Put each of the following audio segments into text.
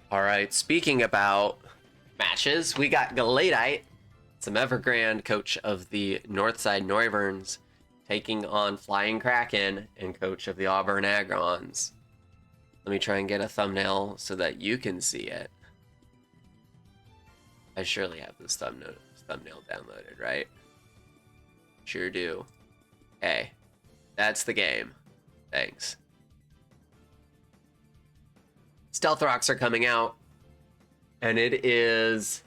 All right, speaking about matches, we got Galadite, some Evergrande, coach of the Northside Noiverns, taking on Flying Kraken and coach of the Auburn Aggrons. Let me try and get a thumbnail so that you can see it. I surely have this thumbnail downloaded, right? Sure do. Okay, that's the game. Thanks. Stealth Rocks are coming out, and it is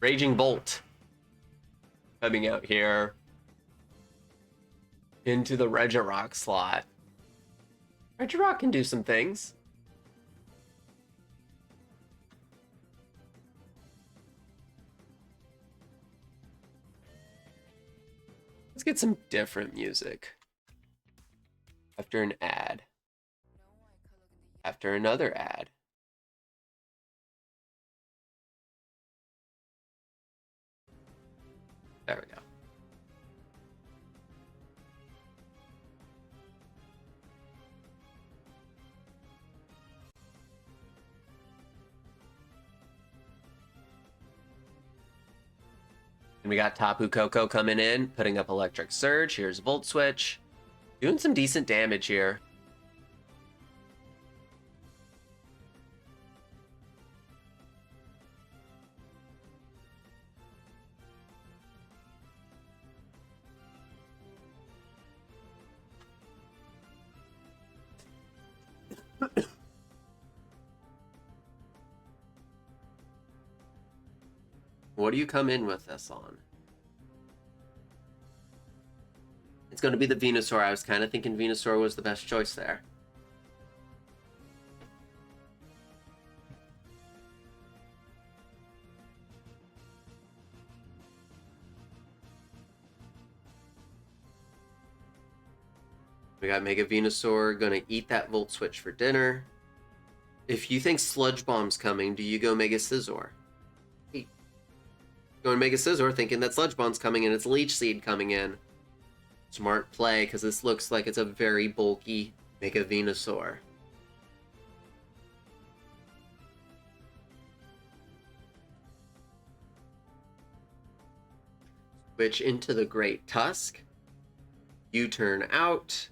Raging Bolt coming out here into the Regirock slot. Regirock can do some things. Let's get some different music. After an ad. After another ad. There we go. And we got Tapu Koko coming in, putting up Electric Surge. Here's Volt Switch. Doing some decent damage here. What do you come in with this on? It's going to be the Venusaur. I was kind of thinking Venusaur was the best choice there. We got Mega Venusaur going to eat that Volt Switch for dinner. If you think Sludge Bomb's coming, do you go Mega Scizor? Going Mega Scizor thinking that Sludge Bomb's coming and it's Leech Seed coming in. Smart play, because this looks like it's a very bulky Mega Venusaur. Switch into the Great Tusk. U-turn out.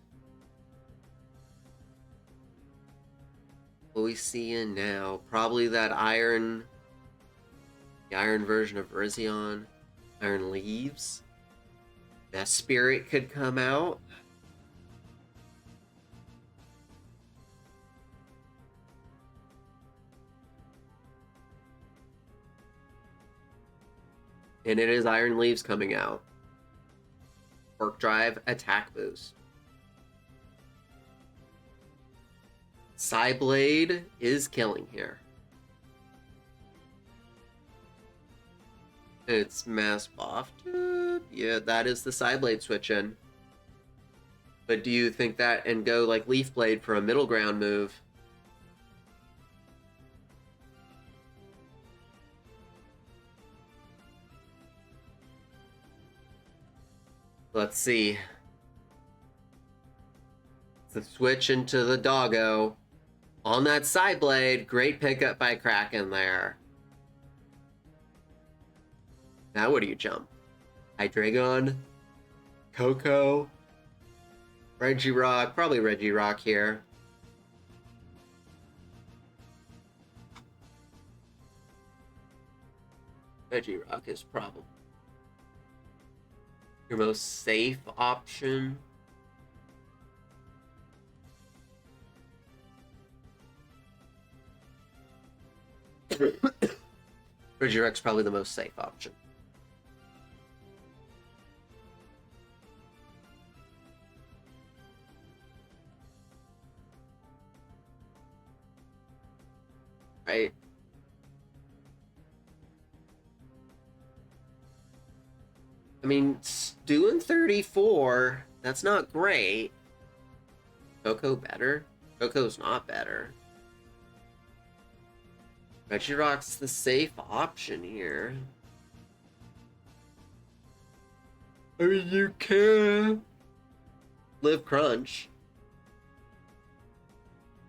What we seeing now? Probably that Iron... The Iron version of Virizion. Iron Leaves. That Spirit could come out. And it is Iron Leaves coming out. Work Drive, Attack Boost. Psyblade is killing here. It's Mass Buff. Yeah, that is the Psyblade switch in. But do you think that and go like Leaf Blade for a middle ground move? Let's see. The switch into the Doggo. On that Psyblade, great pickup by Kraken there. Now what do you jump? Hydreigon, Koko, Regirock, probably Regirock here. Regirock is probably your most safe option. Regirock's probably the most safe option. Right? I mean, doing 34, that's not great. Koko better? Koko's not better. Regirock's the safe option here. I mean, you can live Crunch.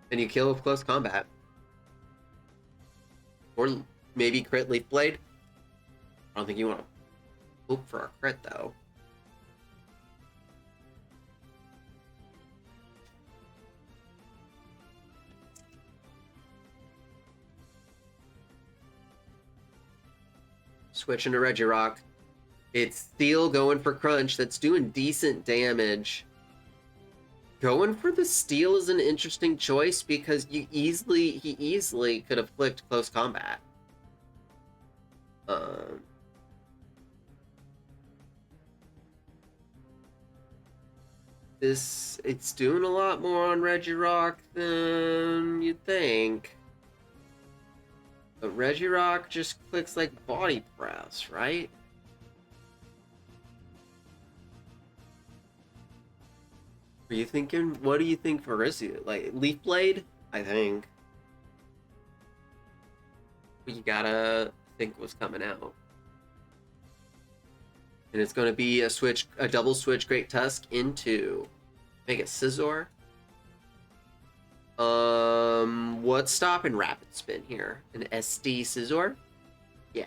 And you kill with close combat. Or maybe crit Leaf Blade. I don't think you want to hope for a crit, though. Switching to Regirock. It's Steel going for Crunch. That's doing decent damage. Going for the Steel is an interesting choice because he easily could have clicked Close Combat. It's doing a lot more on Regirock than you'd think. But Regirock just clicks like Body Press, right? Are you thinking? What do you think for Rizzy? Like Leaf Blade? I think. But you gotta think what's coming out. And it's going to be a double switch Great Tusk into Mega Scizor. What's stopping Rapid Spin here? An SD Scizor? Yeah.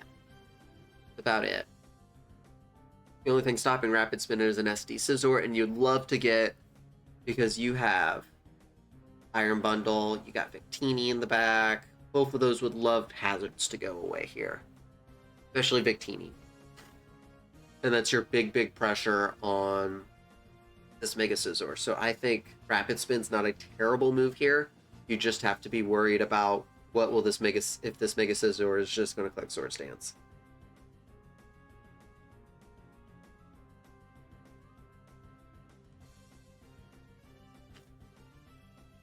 That's about it. The only thing stopping Rapid Spin is an SD Scizor, and you'd love to get, because you have Iron Bundle, you got Victini in the back. Both of those would love hazards to go away here. Especially Victini. And that's your big pressure on this Mega Scizor. So I think Rapid Spin's not a terrible move here. You just have to be worried about what will this if this Mega Scizor is just going to click Swords Dance.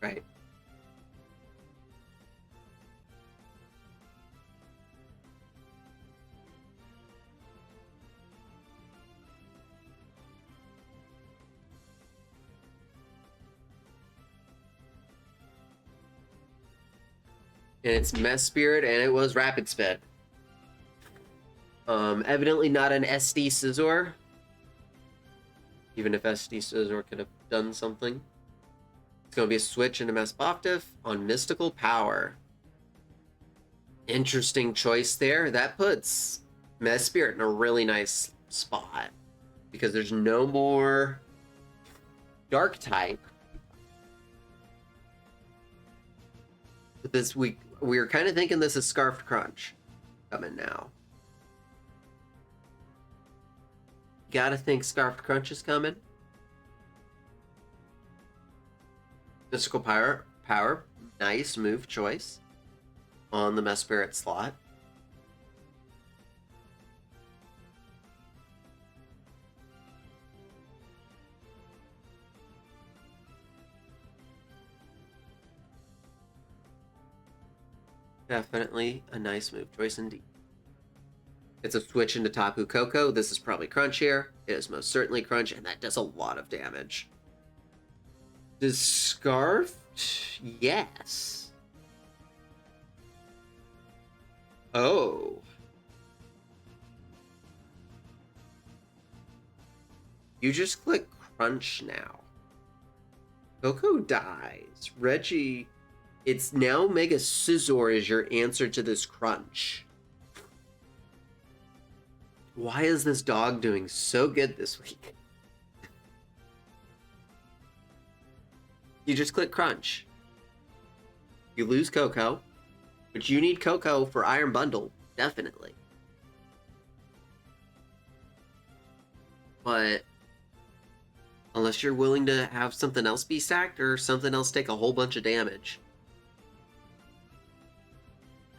Right. And it's Mess Spirit, and it was Rapid Spin. Evidently not an SD Scizor. Even if SD Scizor could have done something. It's going to be a switch into Mespoptif on Mystical Power. Interesting choice there. That puts Mess Spirit in a really nice spot. Because there's no more Dark type. But this week, we were kind of thinking this is Scarfed Crunch coming now. Gotta think Scarfed Crunch is coming. Mystical Power, nice move choice on the Mess Spirit slot. Definitely a nice move choice indeed. It's a switch into Tapu Koko. This is probably Crunch here. It is most certainly Crunch, and that does a lot of damage. Does Scarf? Yes. Oh. You just click Crunch now. Koko dies. Reggie... It's now Mega Scizor is your answer to this Crunch. Why is this dog doing so good this week? You just click Crunch. You lose Koko, but you need Koko for Iron Bundle, definitely. But unless you're willing to have something else be stacked or something else take a whole bunch of damage.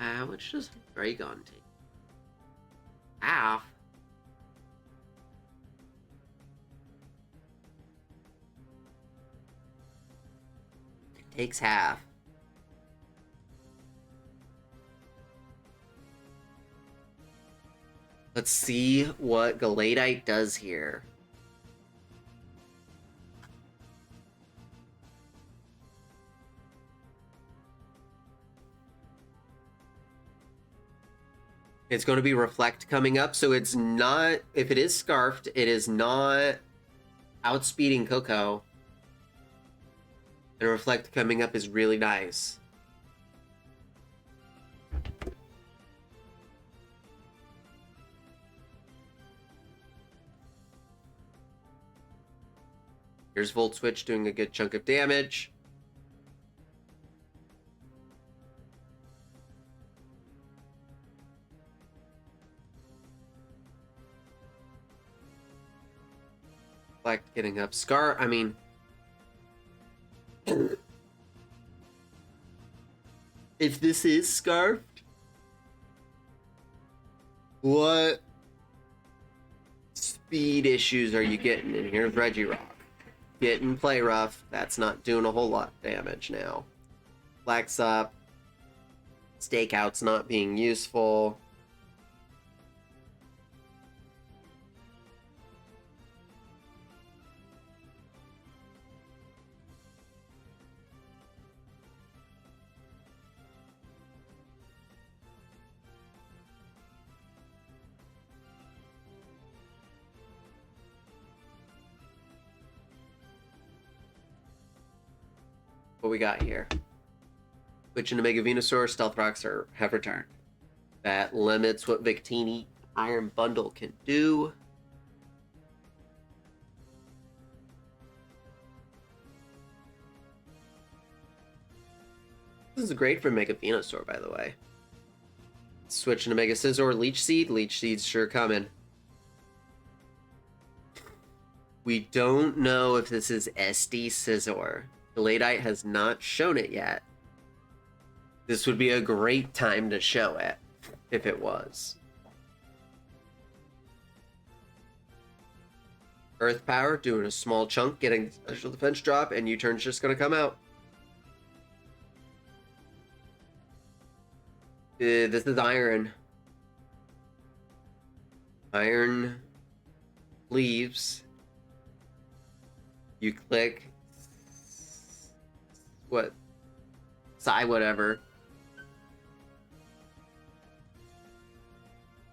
How much does Dragon take? Half. It takes half. Let's see what Galeadite does here. It's going to be Reflect coming up, so it's not... If it is Scarfed, it is not outspeeding Koko. And Reflect coming up is really nice. Here's Volt Switch doing a good chunk of damage. Black getting up. Scar, I mean... if this is Scarfed, what speed issues are you getting? And here's Regirock. Getting Play Rough. That's not doing a whole lot of damage now. Black's up. Stakeout's not being useful. What we got here? Switch into Mega Venusaur, Stealth Rocks have returned. That limits what Victini Iron Bundle can do. This is great for Mega Venusaur, by the way. Switch into Mega Scizor, Leech Seed. Leech Seed's sure coming. We don't know if this is SD Scizor. Galeadite has not shown it yet. This would be a great time to show it, if it was. Earth Power, doing a small chunk, getting special defense drop, and U-turn's just going to come out. This is Iron. Iron leaves. You click... what? Psi whatever.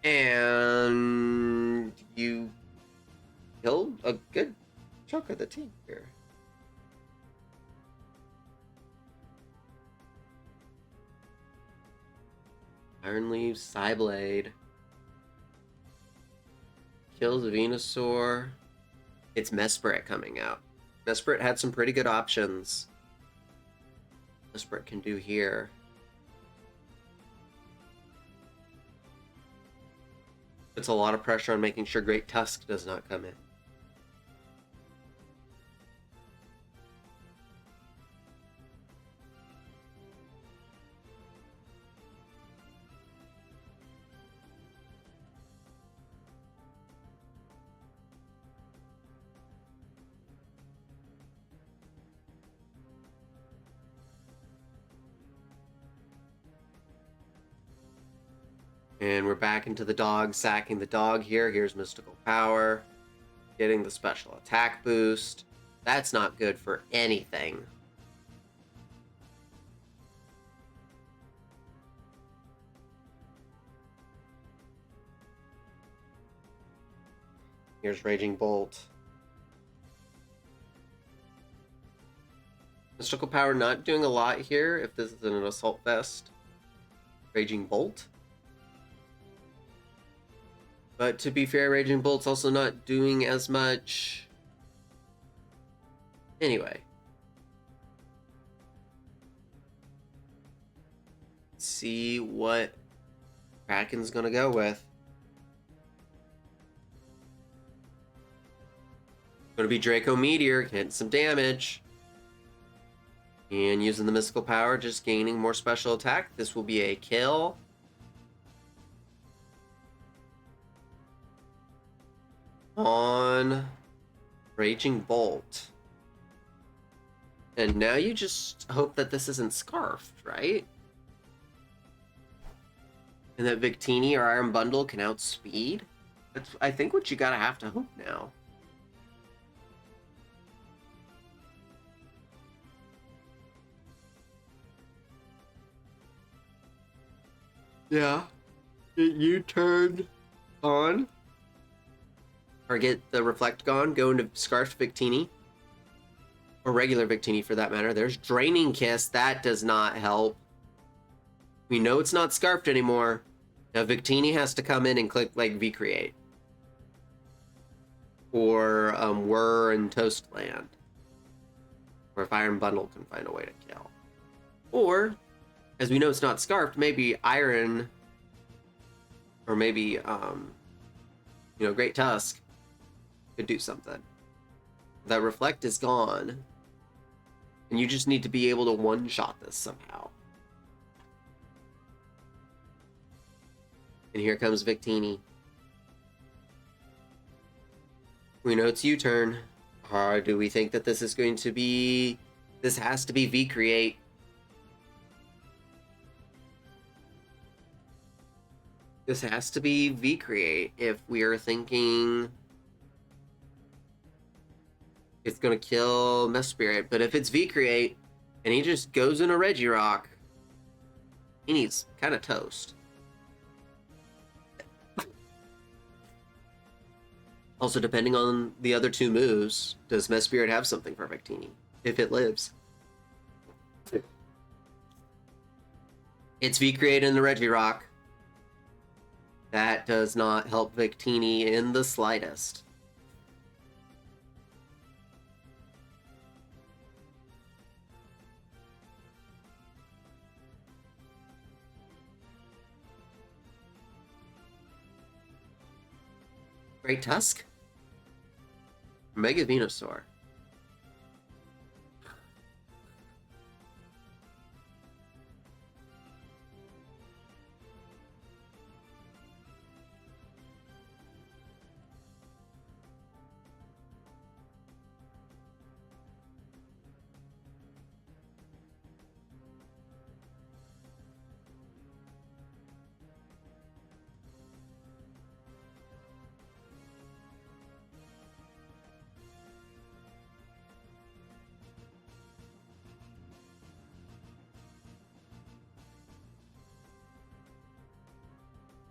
And you kill a good chunk of the team here. Iron Leaves, Psyblade. Kills a Venusaur. It's Mesprit coming out. Mesprit had some pretty good options. Mesprit can do here. Puts a lot of pressure on making sure Great Tusk does not come in. And we're back into the dog, sacking the dog here. Here's Mystical Power. Getting the special attack boost. That's not good for anything. Here's Raging Bolt. Mystical Power not doing a lot here if this is an Assault Vest. Raging Bolt. But to be fair, Raging Bolt's also not doing as much. Anyway. Let's see what Kraken's gonna go with. Gonna be Draco Meteor, getting some damage. And using the Mystical Power, just gaining more special attack. This will be a kill. On Raging Bolt. And now you just hope that this isn't Scarfed, right? And that Victini or Iron Bundle can outspeed? That's, I think, what you gotta have to hope now. Yeah. You turn on. Or get the Reflect gone, go into Scarfed Victini. Or regular Victini for that matter. There's Draining Kiss, that does not help. We know it's not Scarfed anymore. Now Victini has to come in and click like V-Create. Or Whir and Toastland. Or if Iron Bundle can find a way to kill. Or, as we know it's not Scarfed, maybe Iron, or maybe, Great Tusk could do something. That Reflect is gone, and you just need to be able to one-shot this somehow. And here comes Victini. We know it's U-turn. Or do we think that this is going to be... This has to be V-Create. This has to be V-Create if we are thinking it's going to kill Mess Spirit. But if it's V-Create and he just goes in a Regirock, he's kind of toast. Also, depending on the other two moves, does Mess Spirit have something for Victini? If it lives. It's V-Create in the Regirock. That does not help Victini in the slightest. Great Tusk? Mega Venusaur.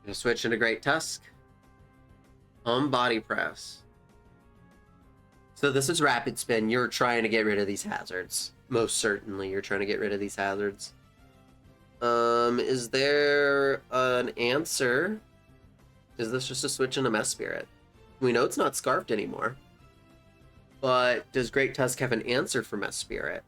Gonna switch into Great Tusk. Body Press. So this is Rapid Spin. You're trying to get rid of these hazards. Most certainly, you're trying to get rid of these hazards. Is there an answer? Is this just a switch into Mess Spirit? We know it's not Scarfed anymore. But does Great Tusk have an answer for Mess Spirit?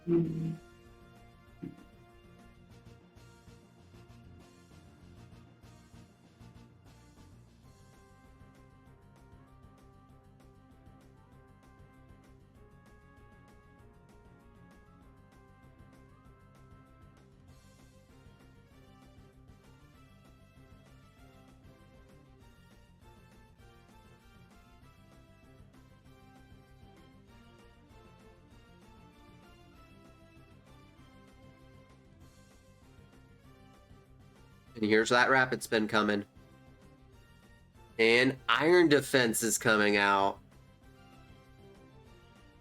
Mm-hmm. And here's that Rapid Spin coming. And Iron Defense is coming out.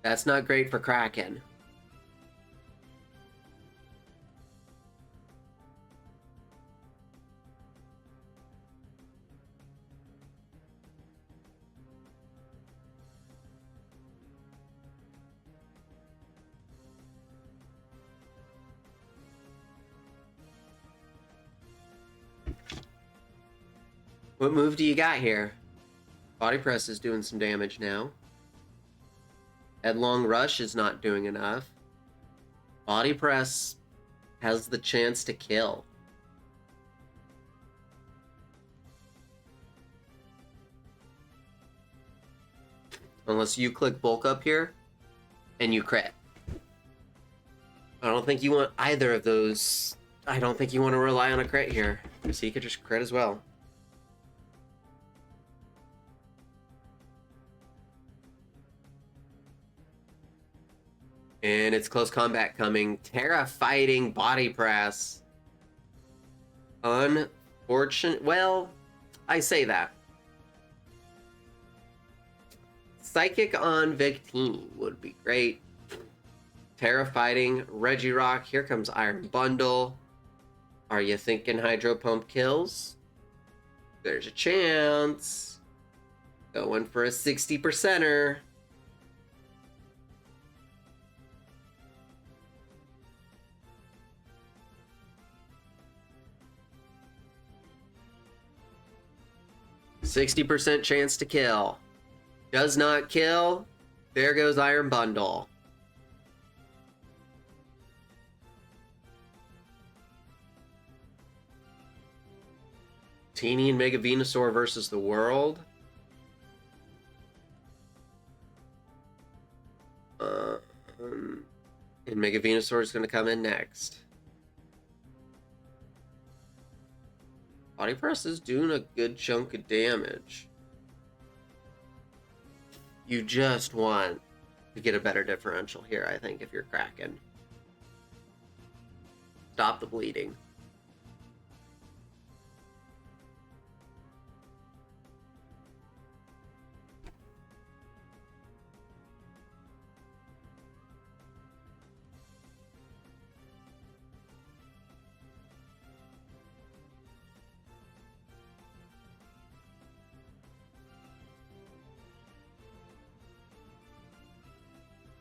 That's not great for Kraken. What move do you got here? Body Press is doing some damage now. Headlong Rush is not doing enough. Body Press has the chance to kill. Unless you click Bulk Up here and you crit. I don't think you want either of those. I don't think you want to rely on a crit here. So you could just crit as well. And it's Close Combat coming. Terra Fighting Body Press. Unfortunate. Well, I say that. Psychic on Victini would be great. Terra Fighting, Regirock. Here comes Iron Bundle. Are you thinking Hydro Pump kills? There's a chance. Going for a 60%er. 60% chance to kill. Does not kill. There goes Iron Bundle. Teeny and Mega Venusaur versus the world. And Mega Venusaur is going to come in next. Body Press is doing a good chunk of damage. You just want to get a better differential here, I think, if you're Kraken. Stop the bleeding.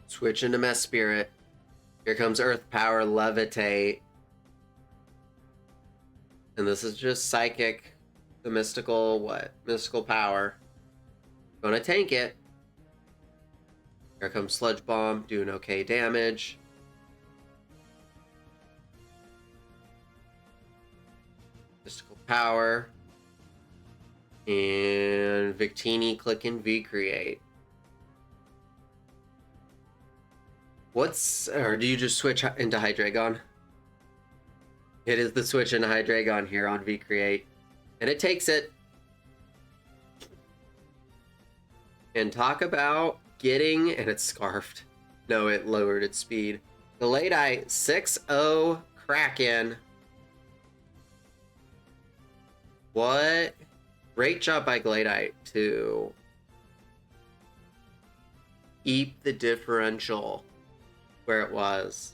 Switch into Mess Spirit. Here comes Earth Power, Levitate. And this is just Psychic. The mystical, what? Mystical Power. Gonna tank it. Here comes Sludge Bomb, doing okay damage. Mystical Power. And Victini clicking V-Create. Or do you just switch into Hydreigon? It is the switch into Hydreigon here on V-Create. And it takes it. And talk about getting, and it's scarfed. No, it lowered its speed. Gallade 6-0 Kraken. What? Great job by Gallade to keep the differential where it was.